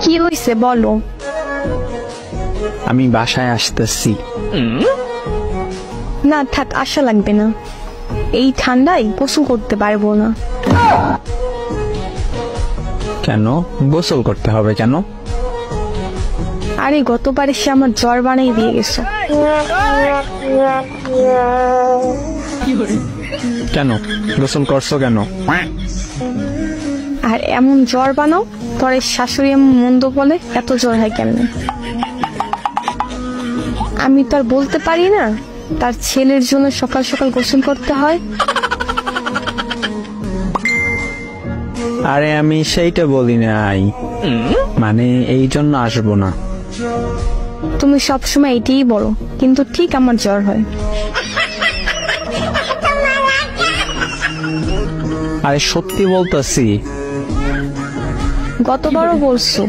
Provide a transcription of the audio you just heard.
কি হইছে বলো। আমি বাসায় আসতেছি। না থাক, আশা লাগবে না, এই ঠান্ডায় গোসল করতে পারবো না। কেন গোসল করতে হবে কেন? আরে গতবার এসে আমার জ্বর বানাই দিয়ে গেছো। কেন গোসল করছো কেন? আর এমন জ্বর বানাও, তোর শাশুড়ি এমন মন্দ বলে এত জ্বর হয় কেমনে? আমি তো আর বলতে পারি না তার ছেলের জন্য সকাল সকাল গোসল করতে হয়। আরে আমি সেইটা বলি নাই, মানে এই জন্য আসবো না। তুমি সবসময় এটাই বলো, কিন্তু ঠিক আমার জ্বর হয়। আরে সত্যি বলতেছি। গতবারও বলছো।